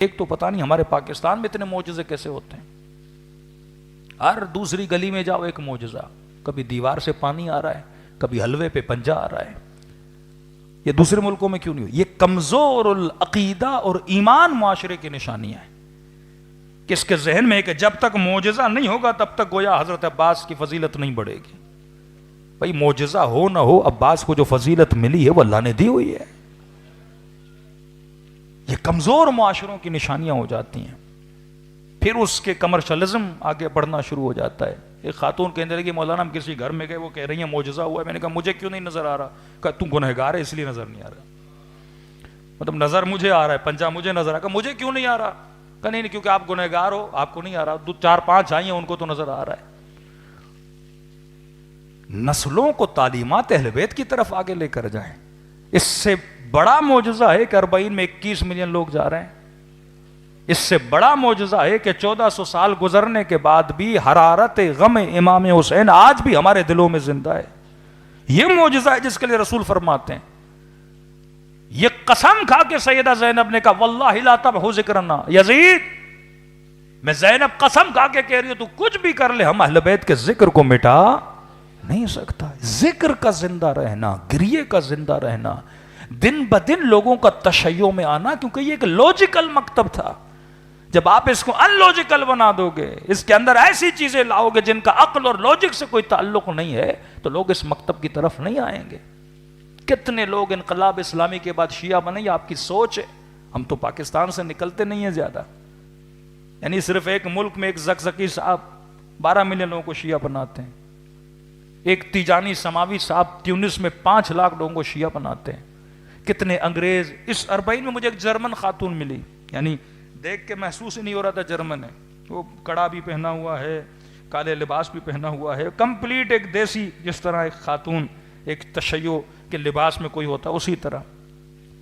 ایک تو پتہ نہیں ہمارے پاکستان میں اتنے معجزے کیسے ہوتے ہیں. ہر دوسری گلی میں جاؤ ایک معجزہ، کبھی دیوار سے پانی آ رہا ہے، کبھی حلوے پہ پنجہ آ رہا ہے. یہ دوسرے ملکوں میں کیوں نہیں ہو؟ یہ کمزور العقیدہ اور ایمان معاشرے کی نشانیاں ہیں کہ اس کے ذہن میں ہے کہ جب تک معجزہ نہیں ہوگا تب تک گویا حضرت عباس کی فضیلت نہیں بڑھے گی. بھائی معجزہ ہو نہ ہو، عباس کو جو فضیلت ملی ہے وہ اللہ نے دی ہوئی ہے. یہ کمزور معاشروں کی نشانیاں ہو جاتی ہیں. پھر اس کے کمرشلزم آگے بڑھنا شروع ہو جاتا ہے. ایک خاتون کہنے لگی مولانا ہم کسی گھر میں گئے، وہ کہہ رہی ہیں معجزہ ہوا ہے. میں نے کہا مجھے کیوں نہیں نظر آ رہا؟ کہا تم گنہگار ہے اس لیے نظر نہیں آ رہا. مطلب نظر مجھے آ رہا ہے، پنجہ مجھے نظر آ رہا. کہا مجھے کیوں نہیں آ رہا؟ کہا نہیں کیونکہ آپ گنہگار ہو، آپ کو نہیں آ رہا. 4-5 آئی ہیں ان کو تو نظر آ رہا ہے. نسلوں کو تعلیمات اہل بیت کی طرف آگے لے کر جائیں. اس سے بڑا معجزہ ہے کہ 40 میں 21 ملین لوگ جا رہے ہیں. اس سے بڑا معجزہ ہے کہ 1400 سال گزرنے کے بعد بھی حرارت غم امام حسین آج بھی ہمارے دلوں میں زندہ ہے. یہ معجزہ ہے جس کے لیے رسول فرماتے ہیں. یہ قسم کھا کے سیدہ زینب نے کہا واللہ لا تمحو ذکرنا یزید، میں زینب قسم کھا کے کہہ رہی ہوں تو کچھ بھی کر لے ہم اہل بیت کے ذکر کو مٹا نہیں سکتا. ذکر کا زندہ رہنا، گریے کا زندہ رہنا، دن بدن لوگوں کا تشیع میں آنا، کیونکہ یہ ایک لوجیکل مکتب تھا. جب آپ اس کو ان لوجیکل بنا دو گے، اس کے اندر ایسی چیزیں لاؤ گے جن کا عقل اور لوجک سے کوئی تعلق نہیں ہے، تو لوگ اس مکتب کی طرف نہیں آئیں گے. کتنے لوگ انقلاب اسلامی کے بعد شیعہ بنے، یہ آپ کی سوچ ہے. ہم تو پاکستان سے نکلتے نہیں ہیں زیادہ. یعنی صرف ایک ملک میں ایک زکزکی صاحب 12 ملین لوگوں کو شیعہ بناتے ہیں. ایک تیجانی سماوی صاحب تیونس میں 5 لاکھ لوگوں کو شیعہ بناتے ہیں. کتنے انگریز. اس 40 میں مجھے ایک جرمن خاتون ملی، یعنی دیکھ کے محسوس ہی نہیں ہو رہا تھا جرمن ہے. وہ کڑا بھی پہنا ہوا ہے، کالے لباس بھی پہنا ہوا ہے، کمپلیٹ ایک دیسی، جس طرح ایک خاتون ایک تشیع کے لباس میں کوئی ہوتا اسی طرح.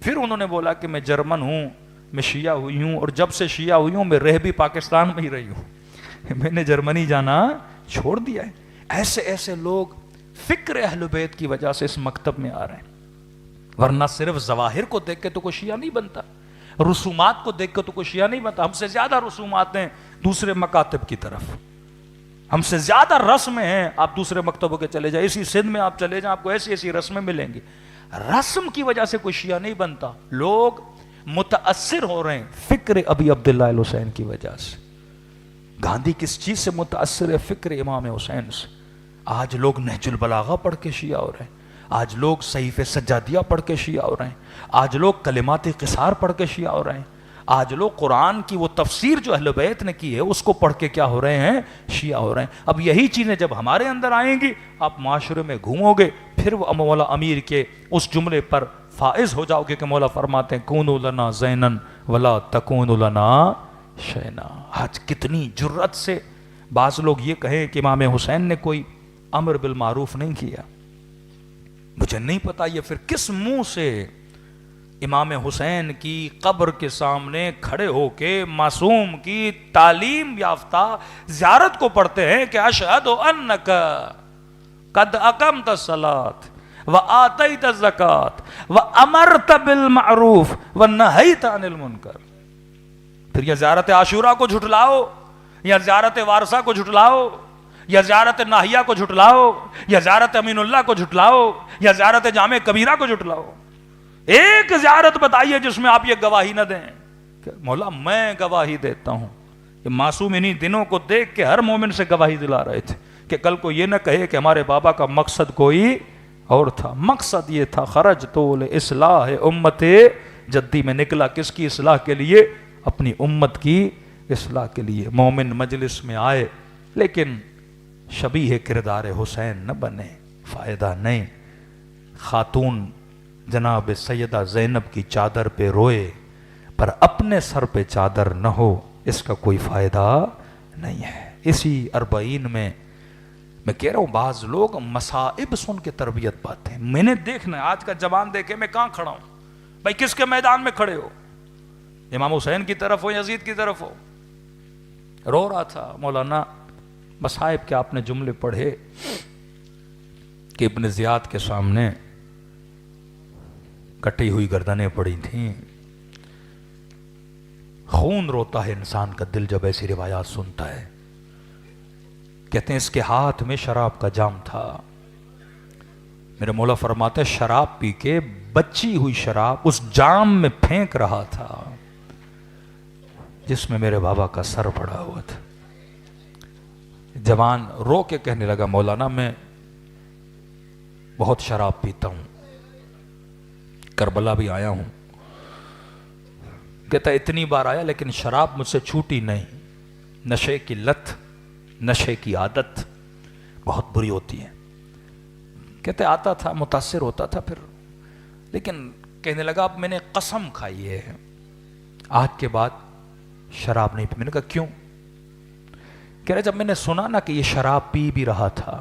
پھر انہوں نے بولا کہ میں جرمن ہوں، میں شیعہ ہوئی ہوں، اور جب سے شیعہ ہوئی ہوں میں رہ بھی پاکستان میں ہی رہی ہوں، میں نے جرمنی جانا چھوڑ دیا ہے. ایسے ایسے لوگ فکر اہل بیت کی وجہ سے اس مکتب میں آ رہے ہیں. ورنہ صرف ظواہر کو دیکھ کے تو کوئی شیعہ نہیں بنتا، رسومات کو دیکھ کے تو کوئی شیعہ نہیں بنتا. ہم سے زیادہ رسومات ہیں دوسرے مکاتب کی طرف، ہم سے زیادہ رسم ہیں. آپ دوسرے مکتبوں کے چلے جائیں، اسی سندھ میں آپ چلے جائیں، آپ کو ایسی ایسی رسمیں ملیں گی. رسم کی وجہ سے کوئی شیعہ نہیں بنتا. لوگ متاثر ہو رہے ہیں فکر ابی عبداللہ الحسین کی وجہ سے. گاندھی کس چیز سے متاثر ہے؟ فکر امام حسین سے. آج لوگ نہج البلاغہ پڑھ کے شیعہ ہو رہے ہیں. آج لوگ صحیفہ سجادیہ پڑھ کے شیعہ ہو رہے ہیں. آج لوگ کلمات قصار پڑھ کے شیعہ ہو رہے ہیں. آج لوگ قرآن کی وہ تفسیر جو اہل بیت نے کی ہے اس کو پڑھ کے کیا ہو رہے ہیں؟ شیعہ ہو رہے ہیں. اب یہی چیزیں جب ہمارے اندر آئیں گی، آپ معاشرے میں گھومو گے، پھر وہ مولا امیر کے اس جملے پر فائز ہو جاؤ گے کہ مولا فرماتے ہیں کونوا لنا زینا ولا تکونوا لنا شینا. آج کتنی جرأت سے بعض لوگ یہ کہیں کہ امام حسین نے کوئی امر بالمعروف نہیں کیا. مجھے نہیں پتا یہ پھر کس منہ سے امام حسین کی قبر کے سامنے کھڑے ہو کے معصوم کی تعلیم یافتہ زیارت کو پڑھتے ہیں کہ اشہد انک قد اقمت الصلاۃ وآتیت الزکاۃ وامرت بالمعروف ونہیت عن المنکر. پھر یہ زیارت عاشورہ کو جھٹلاؤ، یا زیارت وارثہ کو جھٹلاؤ، یا زیارت ناہیہ کو جھٹلاؤ، یا زیارت امین اللہ کو جھٹلاؤ، یا زیارت جامع کبیرہ کو جھٹلاؤ. ایک زیارت بتائیے جس میں آپ یہ گواہی نہ دیں کہ مولا میں گواہی دیتا ہوں. یہ معصوم انہی دنوں کو دیکھ کے ہر مومن سے گواہی دلا رہے تھے کہ کل کو یہ نہ کہے کہ ہمارے بابا کا مقصد کوئی اور تھا. مقصد یہ تھا خرجت لاصلاح امت جدی، میں نکلا کس کی اصلاح کے لیے؟ اپنی امت کی اصلاح کے لیے. مومن مجلس میں آئے لیکن شبیہ کردار حسین نہ بنے، فائدہ نہیں. خاتون جناب سیدہ زینب کی چادر پہ روئے پر اپنے سر پہ چادر نہ ہو، اس کا کوئی فائدہ نہیں ہے. اسی 40 میں کہہ رہا ہوں بعض لوگ مصائب سن کے تربیت پاتے ہیں. میں نے دیکھنا ہے آج کا جوان دیکھے میں کہاں کھڑا ہوں. بھائی کس کے میدان میں کھڑے ہو؟ امام حسین کی طرف ہو، یزید کی طرف ہو؟ رو رہا تھا مولانا مصائب کے آپ نے جملے پڑھے کہ ابن زیاد کے سامنے کٹی ہوئی گردنیں پڑی تھیں، خون روتا ہے انسان کا دل جب ایسی روایات سنتا ہے. کہتے ہیں اس کے ہاتھ میں شراب کا جام تھا. میرے مولا فرماتے ہیں شراب پی کے بچی ہوئی شراب اس جام میں پھینک رہا تھا جس میں میرے بابا کا سر پڑا ہوا تھا. جوان رو کے کہنے لگا مولانا میں بہت شراب پیتا ہوں, کربلا بھی آیا ہوں. کہتا اتنی بار آیا لیکن شراب مجھ سے چھوٹی نہیں. نشے کی لت, نشے کی عادت بہت بری ہوتی ہے. کہتے آتا تھا, متاثر ہوتا تھا پھر, لیکن کہنے لگا اب میں نے قسم کھائی ہے آج کے بعد شراب نہیں پی. میں نے کہا کیوں؟ کہہ رہے جب میں نے سنا نا کہ یہ شراب پی بھی رہا تھا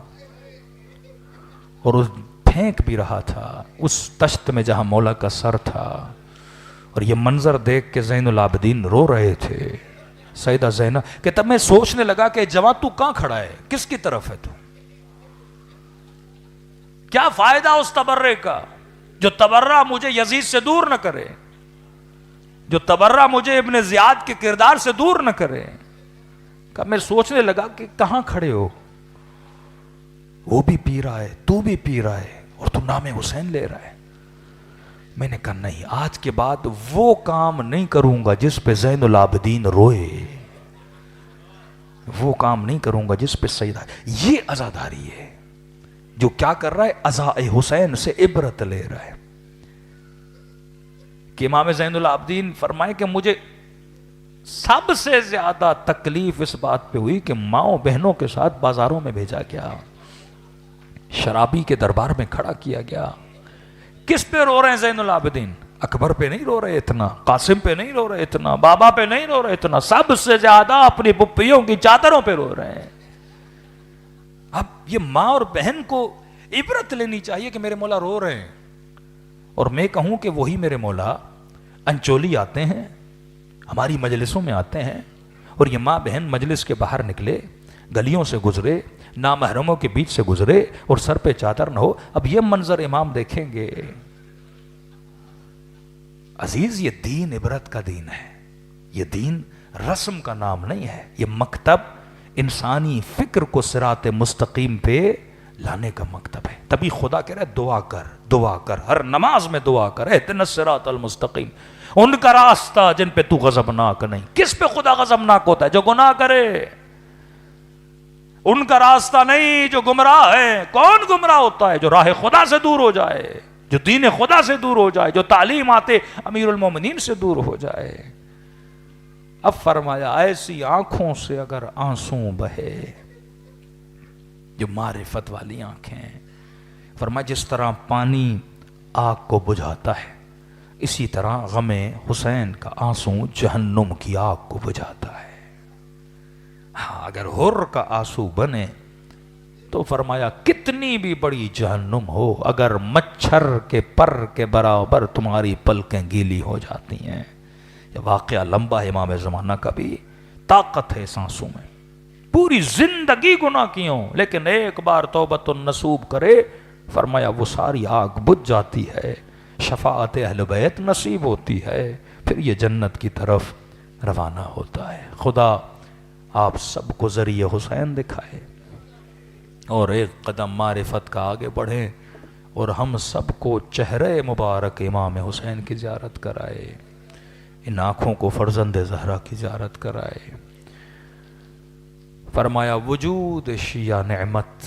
اور اس پھینک بھی رہا تھا اس تشت میں جہاں مولا کا سر تھا, اور یہ منظر دیکھ کے زین العابدین رو رہے تھے, سیدہ زینب, کہ تب میں سوچنے لگا کہ جوان تو کہاں کھڑا ہے, کس کی طرف ہے تو؟ کیا فائدہ اس تبرے کا جو تبرہ مجھے یزید سے دور نہ کرے, جو تبرہ مجھے ابن زیاد کے کردار سے دور نہ کرے. کہ میں سوچنے لگا کہ کہاں کھڑے ہو, وہ بھی پی رہا ہے, تو بھی پی رہا ہے, اور تو نام حسین لے رہا ہے. میں نے کہا نہیں, آج کے بعد وہ کام نہیں کروں گا جس پہ زین العابدین روئے, وہ کام نہیں کروں گا جس پہ سیدہ. یہ عزاداری ہے جو کیا کر رہا ہے, عزائے حسین سے عبرت لے رہا ہے. کہ امام زین العابدین فرمائے کہ مجھے سب سے زیادہ تکلیف اس بات پہ ہوئی کہ ماؤں بہنوں کے ساتھ بازاروں میں بھیجا گیا, شرابی کے دربار میں کھڑا کیا گیا. کس پہ رو رہے ہیں زین العابدین؟ اکبر پہ نہیں رو رہے اتنا, قاسم پہ نہیں رو رہے اتنا, بابا پہ نہیں رو رہے اتنا, سب سے زیادہ اپنی پپیوں کی چادروں پہ رو رہے ہیں. اب یہ ماں اور بہن کو عبرت لینی چاہیے کہ میرے مولا رو رہے ہیں, اور میں کہوں کہ وہی میرے مولا انچولی آتے ہیں, ہماری مجلسوں میں آتے ہیں, اور یہ ماں بہن مجلس کے باہر نکلے, گلیوں سے گزرے, نامحرموں کے بیچ سے گزرے, اور سر پہ چادر نہ ہو. اب یہ منظر امام دیکھیں گے. عزیز یہ دین عبرت کا دین ہے, یہ دین رسم کا نام نہیں ہے, یہ مکتب انسانی فکر کو صراط مستقیم پہ لانے کا مکتب ہے. تبھی خدا کہہ رہا ہے دعا کر, دعا کر, ہر نماز میں دعا کر, اہدنا الصراط المستقیم, ان کا راستہ جن پہ تو غضبناک نہیں. کس پہ خدا غضبناک ہوتا ہے؟ جو گناہ کرے. ان کا راستہ نہیں جو گمراہ ہے. کون گمراہ ہوتا ہے؟ جو راہ خدا سے دور ہو جائے, جو دین خدا سے دور ہو جائے, جو تعلیمات امیر المومنین سے دور ہو جائے. اب فرمایا ایسی آنکھوں سے اگر آنسوں بہے, جو معرفت والی آنکھیں, فرمایا جس طرح پانی آگ کو بجھاتا ہے اسی طرح غم حسین کا آنسو جہنم کی آگ کو بجھاتا ہے. ہاں اگر حر کا آنسو بنے تو فرمایا کتنی بھی بڑی جہنم ہو, اگر مچھر کے پر کے برابر تمہاری پلکیں گیلی ہو جاتی ہیں. یہ واقعہ لمبا ہے امام زمانہ کا بھی, طاقت ہے اس آنسو میں. پوری زندگی گناہ کیوں, لیکن ایک بار توبۃ النصوب کرے, فرمایا وہ ساری آگ بجھ جاتی ہے, شفاعت اہل بیت نصیب ہوتی ہے, پھر یہ جنت کی طرف روانہ ہوتا ہے. خدا آپ سب کو ذریعہ حسین دکھائے اور ایک قدم معرفت کا آگے بڑھیں, اور ہم سب کو چہرے مبارک امام حسین کی زیارت کرائے, ان آنکھوں کو فرزند زہرا کی زیارت کرائے. فرمایا وجود شیعہ نعمت,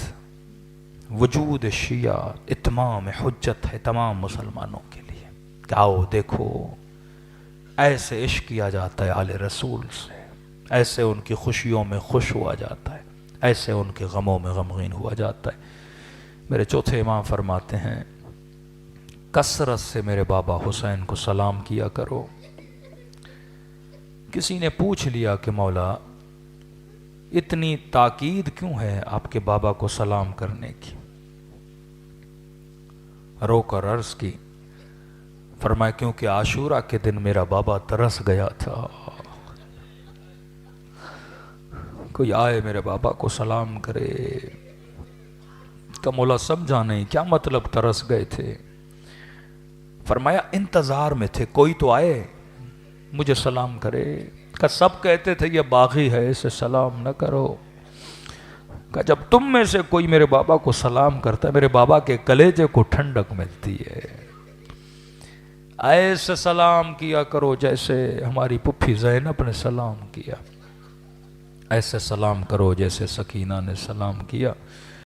وجود شیعہ اتمام حجت ہے تمام مسلمانوں کے لیے. کہ آؤ دیکھو ایسے عشق کیا جاتا ہے آل رسول سے, ایسے ان کی خوشیوں میں خوش ہوا جاتا ہے, ایسے ان کے غموں میں غمگین ہوا جاتا ہے. میرے چوتھے امام فرماتے ہیں کثرت سے میرے بابا حسین کو سلام کیا کرو. کسی نے پوچھ لیا کہ مولا اتنی تاکید کیوں ہے آپ کے بابا کو سلام کرنے کی؟ رو کر عرض کی, فرمایا کیونکہ عاشورہ کے دن میرا بابا ترس گیا تھا, کوئی آئے میرے بابا کو سلام کرے. کہ مولا سمجھا نہیں, کیا مطلب ترس گئے تھے؟ فرمایا انتظار میں تھے کوئی تو آئے, مجھے سلام کرے. کہ سب کہتے تھے یہ باغی ہے اسے سلام نہ کرو. کہ جب تم میں سے کوئی میرے بابا کو سلام کرتا ہے میرے بابا کے کلیجے کو ٹھنڈک ملتی ہے. ایسے سلام کیا کرو جیسے ہماری پھپھی زینب نے سلام کیا. ایسے سلام کرو جیسے سکینہ نے سلام کیا.